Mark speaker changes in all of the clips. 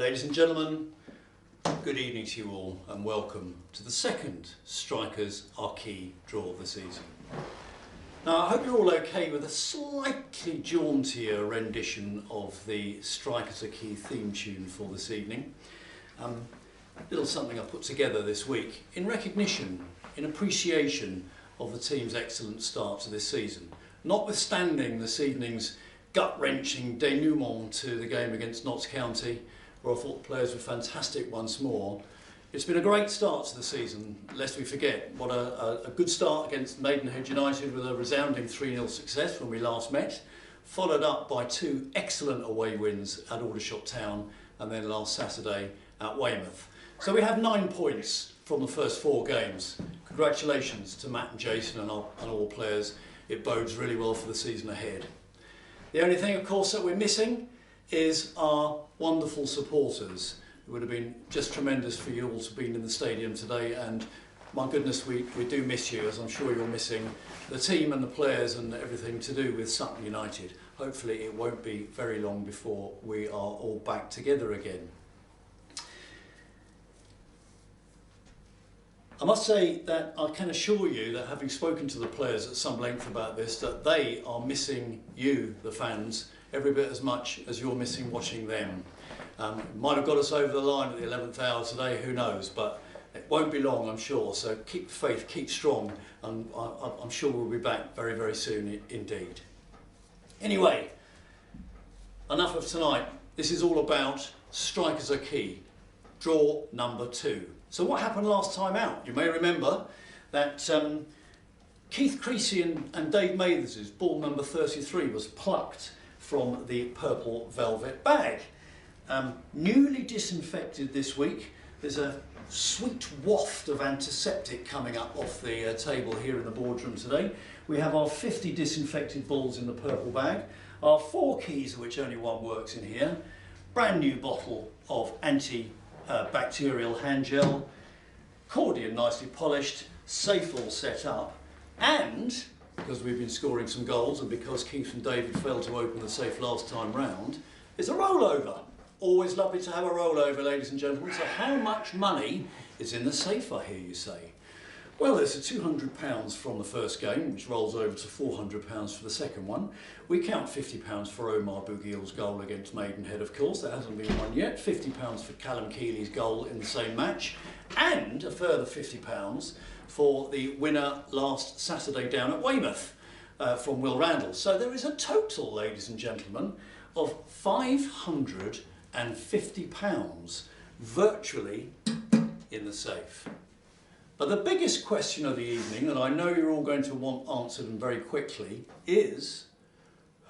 Speaker 1: Ladies and gentlemen, good evening to you all and welcome to the second Strikers Are Key draw of the season. Now I hope you're all okay with a slightly jauntier rendition of the Strikers Are Key theme tune for this evening. A little something I put together this week in recognition, in appreciation of the team's excellent start to this season. Notwithstanding this evening's gut-wrenching denouement to the game against Notts County, where I thought the players were fantastic once more, it's been a great start to the season, lest we forget what a good start against Maidenhead United with a resounding 3-0 success when we last met, followed up by two excellent away wins at Aldershot Town and then last Saturday at Weymouth. So we have 9 points from the first 4 games. Congratulations to Matt and Jason and all players. It bodes really well for the season ahead. The only thing, of course, that we're missing is our wonderful supporters. It would have been just tremendous for you all to be in the stadium today, and my goodness, we do miss you, as I'm sure you're missing the team and the players and everything to do with Sutton United. Hopefully it won't be very long before we are all back together again. I must say that I can assure you that, having spoken to the players at some length about this, that they are missing you, the fans, every bit as much as you're missing watching them. Might have got us over the line at the 11th hour today, who knows, but it won't be long, I'm sure. So keep faith, keep strong, and I'm sure we'll be back very, very soon indeed. Anyway, enough of tonight. This is all about Strikers Are Key, draw number 2. So what happened last time out? You may remember that Keith Creasy and Dave Mathers's ball number 33 was plucked from the purple velvet bag. Newly disinfected this week. There's a sweet waft of antiseptic coming up off the table here in the boardroom today. We have our 50 disinfected balls in the purple bag, our 4 keys, of which only one works in here, brand new bottle of anti-bacterial hand gel, cordian nicely polished, safe all set up, and because we've been scoring some goals and because Keith and David failed to open the safe last time round, is a rollover. Always lovely to have a rollover, ladies and gentlemen. So how much money is in the safe, I hear you say? Well, there's a £200 from the first game, which rolls over to £400 for the second one. We count £50 for Omar Bouguil's goal against Maidenhead, of course. That hasn't been won yet. £50 for Callum Keeley's goal in the same match. And a further £50 for the winner last Saturday down at Weymouth from Will Randall. So there is a total, ladies and gentlemen, of £550 virtually in the safe. But the biggest question of the evening, and I know you're all going to want answered and very quickly, is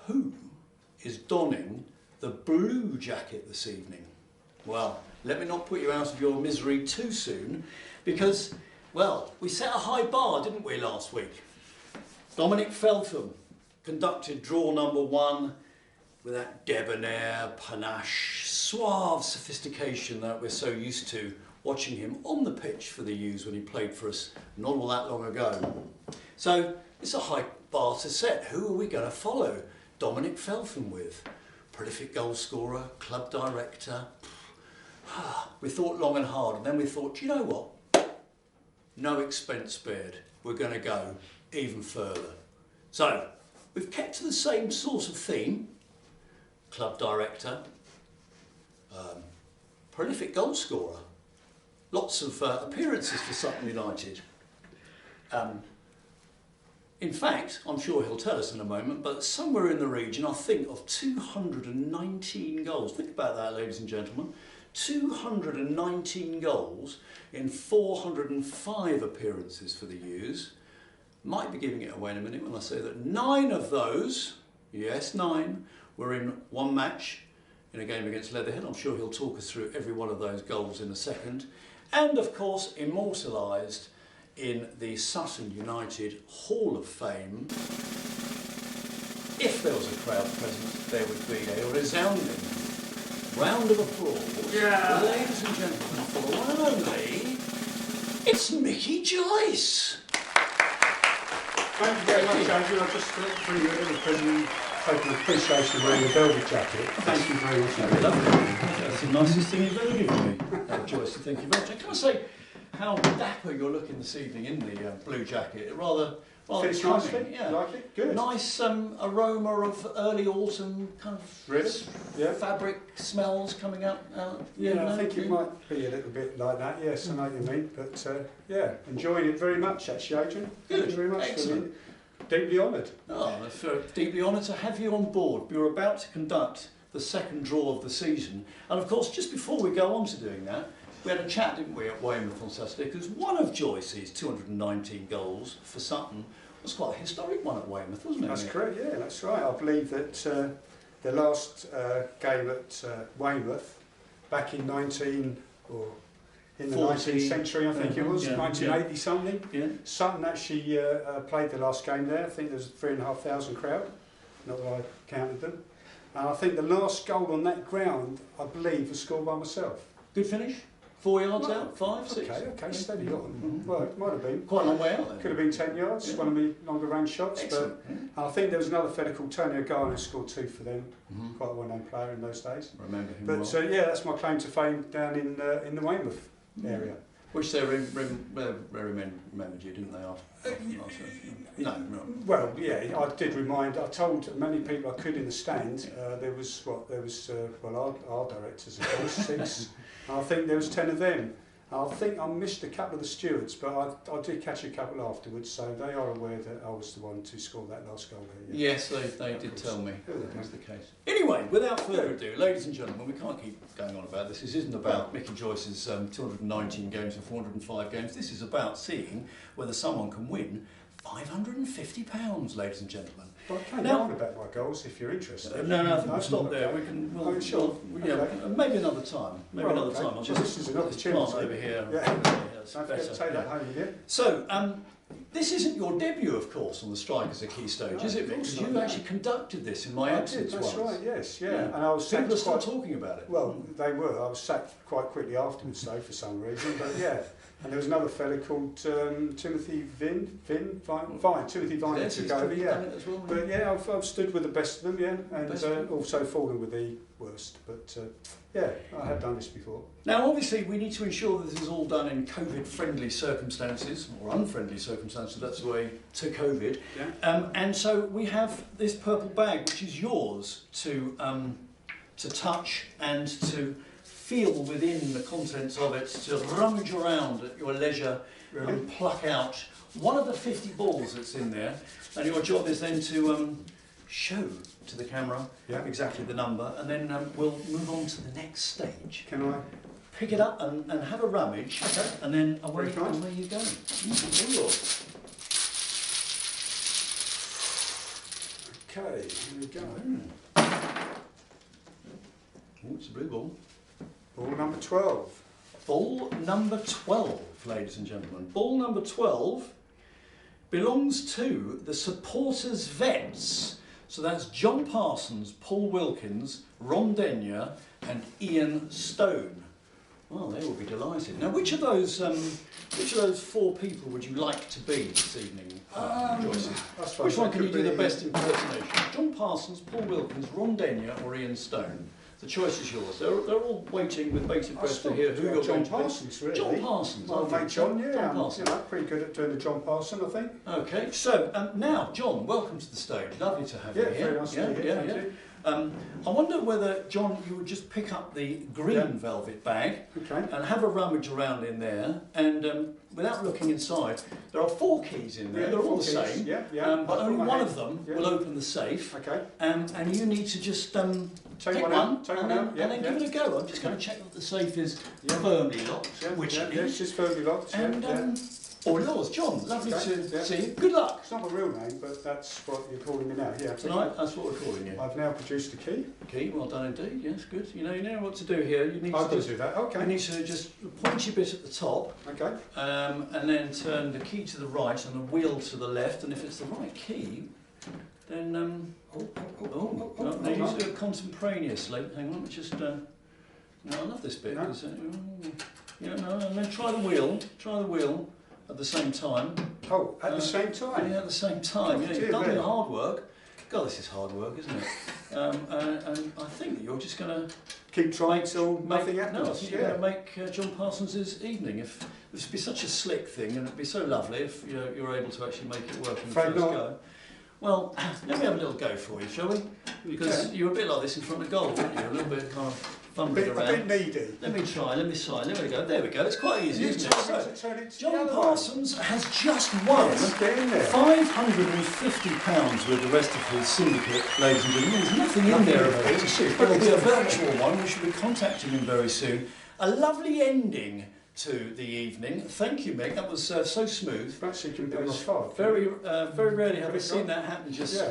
Speaker 1: who is donning the blue jacket this evening? Well, let me not put you out of your misery too soon, because, well, we set a high bar, didn't we, last week? Dominic Feltham conducted draw number 1 with that debonair, panache, suave sophistication that we're so used to watching him on the pitch for the U's when he played for us not all that long ago. So it's a high bar to set. Who are we going to follow Dominic Feltham with? Prolific goal scorer, club director. We thought long and hard, and then we thought, you know what? No expense spared. We're going to go even further. So we've kept to the same sort of theme. Club director, prolific goal scorer. Lots of appearances for Sutton United. In fact, I'm sure he'll tell us in a moment, but somewhere in the region, I think, of 219 goals. Think about that, ladies and gentlemen. 219 goals in 405 appearances for the U's. Might be giving it away in a minute when I say that 9 of those, yes, 9, were in one match in a game against Leatherhead. I'm sure he'll talk us through every one of those goals in a second. And of course, immortalised in the Sutton United Hall of Fame. If there was a crowd present, there would be a resounding round of applause. Yeah. Ladies and gentlemen, for the one and only, it's Mickey Joyce.
Speaker 2: Thank you very much, Andrew. I just bring you a little present, taking appreciation wearing the velvet jacket. Thank you very much.
Speaker 1: That's the nicest thing you've ever given me, Joyce. Thank you very much. Can I say how dapper you're looking this evening in the blue jacket? Rather
Speaker 2: fits nicely. Yeah, like it. Good.
Speaker 1: Nice aroma of early autumn kind of fabric smells coming up.
Speaker 2: Yeah, I think it might be a little bit like that. Yes, I know what you mean. But yeah, enjoying it very much, actually, Adrian.
Speaker 1: Good.
Speaker 2: Thank you very much.
Speaker 1: Excellent.
Speaker 2: Deeply honoured.
Speaker 1: Oh, that's deeply honoured to have you on board. We're about to conduct the second draw of the season, and of course, just before we go on to doing that, we had a chat, didn't we, at Weymouth on Saturday, because one of Joyce's 219 goals for Sutton was quite a historic one at Weymouth, wasn't it?
Speaker 2: That's correct, yeah, that's right. I believe that the last game at Weymouth, back in the 19th century, I think it was, 1980 something. Yeah. Sutton actually played the last game there. I think there was 3,500 crowd, not that I counted them. And I think the last goal on that ground, I believe, was scored by myself.
Speaker 1: Good finish? 4 yards out? 5, 6?
Speaker 2: Okay, steady on. Well, it might have been.
Speaker 1: Quite a long way out then.
Speaker 2: Could have been 10 yards, one of my longer range shots.
Speaker 1: Excellent.
Speaker 2: But I think there was another fella called Tony O'Garner who scored 2 for them. Quite a well-known player in those days.
Speaker 1: Remember him
Speaker 2: well.
Speaker 1: But
Speaker 2: yeah, that's my claim to fame down in the Weymouth area.
Speaker 1: Which they remembered you, didn't they? No.
Speaker 2: Well, yeah, I did remind. I told many people I could in the stand. There was our directors, of course, 6. I think there was 10 of them. I think I missed a couple of the stewards, but I did catch a couple afterwards, so they are aware that I was the one to score that last goal there. Yeah.
Speaker 1: Yes, they did tell me that was the case. Anyway, without further ado, ladies and gentlemen, we can't keep going on about this. This isn't about Mickey Joyce's 219 games and 405 games. This is about seeing whether someone can win £550, ladies and gentlemen.
Speaker 2: But I can go on about my goals if you're interested.
Speaker 1: No, I think we'll stop there. We can.
Speaker 2: Sure.
Speaker 1: Maybe another time. Maybe another time. I'll just
Speaker 2: this is an opportunity
Speaker 1: over here.
Speaker 2: Yeah. Don't forget to take that home with you.
Speaker 1: So, this isn't your debut, of course, on the Strike as a Key Stage, is it? Because you actually conducted this in my absence once.
Speaker 2: That's right. Yes. Yeah. And I was
Speaker 1: people are still talking about it.
Speaker 2: Well, they were. I was sacked quite quickly afterwards, though, for some reason. But yeah. And there was another fella called Timothy Timothy Vine took over, yeah.
Speaker 1: Well,
Speaker 2: but yeah, I've stood with the best of them, yeah, and also fallen with the worst. But yeah, I have done this before.
Speaker 1: Now, obviously, we need to ensure that this is all done in COVID-friendly circumstances, or unfriendly circumstances, that's the way, to COVID. Yeah. And so we have this purple bag, which is yours to touch and to feel within the contents of it, to rummage around at your leisure and pluck out one of the 50 balls that's in there. And your job is then to show to the camera exactly the number, and then we'll move on to the next stage.
Speaker 2: Can I
Speaker 1: pick it up and have a rummage, and then away you go.
Speaker 2: Okay, here we go.
Speaker 1: Oh, it's a blue ball.
Speaker 2: Ball number 12.
Speaker 1: Ball number 12, ladies and gentlemen. Ball number 12 belongs to the supporters vets. So that's John Parsons, Paul Wilkins, Ron Denyer and Ian Stone. Well, they will be delighted. Now, which of those 4 people would you like to be this evening, Joyce? Which one can you do the best impersonation? John Parsons, Paul Wilkins, Ron Denyer or Ian Stone? The choice is yours. They're all waiting with bated breath to hear who you're going to be.
Speaker 2: John Parsons, really.
Speaker 1: John Parsons.
Speaker 2: Well, mate, John, yeah. John Parsons. Pretty good at doing the John Parsons, I think.
Speaker 1: Okay, so now, John, welcome to the stage. Lovely to have you here.
Speaker 2: Very nice to be here. Thank you.
Speaker 1: I wonder whether, John, you would just pick up the green velvet bag and have a rummage around in there, and without looking inside, there are 4 keys in there.
Speaker 2: Yeah,
Speaker 1: they're all the
Speaker 2: keys.
Speaker 1: same,
Speaker 2: but
Speaker 1: only one of them will open the safe.
Speaker 2: Okay.
Speaker 1: And you need to just pick one, and then give it a go. I'm just going to check that the safe is firmly locked, which it is.
Speaker 2: It's firmly locked.
Speaker 1: And all yours, John. Lovely to see you. Good luck.
Speaker 2: It's not my real name, but that's what you're calling me now. Yeah.
Speaker 1: Tonight, that's what we're calling you.
Speaker 2: I've now produced a key.
Speaker 1: Key, well done indeed. Yes, good. You know what to do here. You need to
Speaker 2: do that. Okay.
Speaker 1: You need to just pointy bit at the top.
Speaker 2: Okay.
Speaker 1: And then turn the key to the right and the wheel to the left. And if it's the right key, then you do it contemporaneously. Hang on, just. No, I love this bit. And then try the wheel. at the same time.
Speaker 2: Oh, at the same time?
Speaker 1: Yeah, at the same time.
Speaker 2: Oh,
Speaker 1: You've done the hard work. God, this is hard work, isn't it? And I think that you're just going to
Speaker 2: keep trying till nothing happens.
Speaker 1: No, I think you're going to make John Parsons' evening. If this would be such a slick thing, and it'd be so lovely if you're able to actually make it work in the first go. Well, let me have a little go for you, shall we? Because you were a bit like this in front of goal, weren't you? A little bit kind of fumbling around.
Speaker 2: A bit needy.
Speaker 1: Let me try. There we go. It's quite easy, isn't it? So, John Parsons has just won £550 with the rest of his syndicate, ladies and gentlemen. There's nothing in there about it. It'll be a virtual one. We should be contacting him very soon. A lovely ending to the evening. Thank you, Mick. That was so smooth. Very rarely have I seen that happen. Just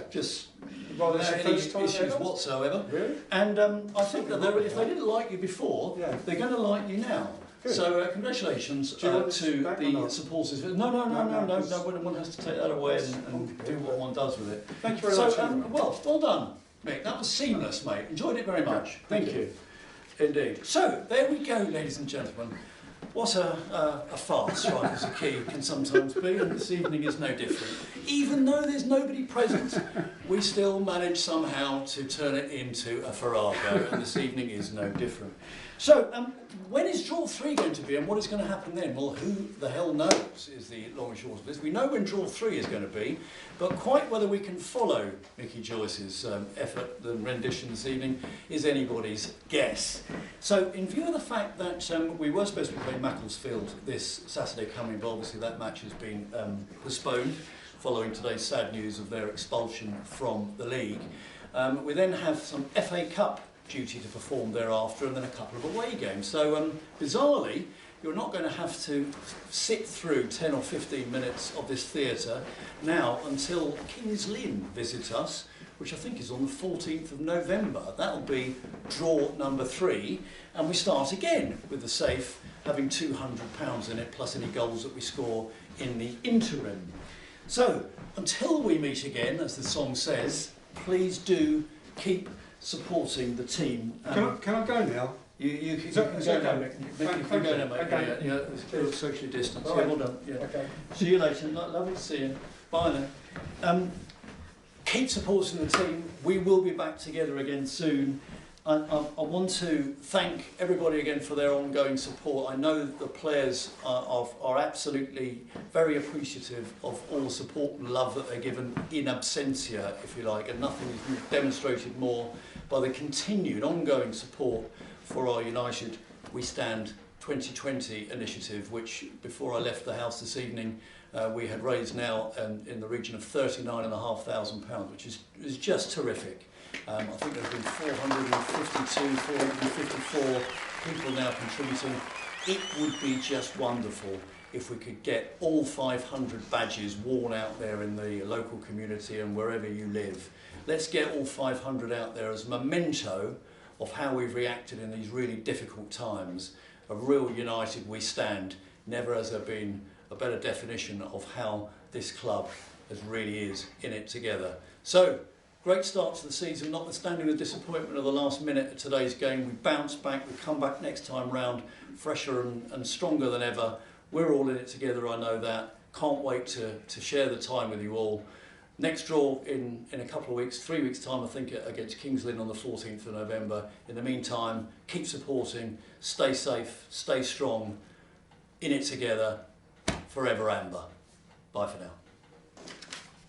Speaker 1: without any issues whatsoever.
Speaker 2: Really?
Speaker 1: And I think that if they didn't like you before, they're going to like you now. Good. So congratulations to the supporters. No, one has to take that away and do what one does with it.
Speaker 2: Thank you very much.
Speaker 1: Well done, Mick. That was seamless, mate. Enjoyed it very much. Thank you. Indeed. So there we go, ladies and gentlemen. What a farce, right, as a key can sometimes be, and this evening is no different. Even though there's nobody present, we still manage somehow to turn it into a farrago, and this evening is no different. So, when is draw 3 going to be, and what is going to happen then? Well, who the hell knows is the long and short of this. We know when draw 3 is going to be, but quite whether we can follow Mickey Joyce's effort and rendition this evening is anybody's guess. So, in view of the fact that we were supposed to be playing Macclesfield this Saturday coming, but obviously that match has been postponed following today's sad news of their expulsion from the league. We then have some FA Cup duty to perform thereafter, and then a couple of away games. So bizarrely, you're not going to have to sit through 10 or 15 minutes of this theatre now until King's Lynn visits us, which I think is on the 14th of November. That'll be draw number 3, and we start again with the safe having £200 in it, plus any goals that we score in the interim. So, until we meet again, as the song says, please do keep supporting the team.
Speaker 2: Can I go now?
Speaker 1: You can go now, Mick. You can go now, mate. Yeah, it's socially distanced. Yeah, well done. Yeah. Okay. See you later. Lovely to see you. Bye then. Keep supporting the team. We will be back together again soon. I want to thank everybody again for their ongoing support. I know that the players are absolutely very appreciative of all the support and love that they're given in absentia, if you like, and nothing is demonstrated more by the continued ongoing support for our United We Stand 2020 initiative, which before I left the house this evening we had raised now in the region of £39,500, which is just terrific. I think there have been 454 people now contributing. It would be just wonderful if we could get all 500 badges worn out there in the local community and wherever you live. Let's get all 500 out there as a memento of how we've reacted in these really difficult times. A real United We Stand. Never has there been a better definition of how this club really is in it together. So, great start to the season, notwithstanding the disappointment of the last minute of today's game. We bounce back, we come back next time round fresher and stronger than ever. We're all in it together, I know that. Can't wait to share the time with you all. Next draw in a couple of weeks, 3 weeks' time, I think, against King's Lynn on the 14th of November. In the meantime, keep supporting, stay safe, stay strong, in it together, forever Amber. Bye for now.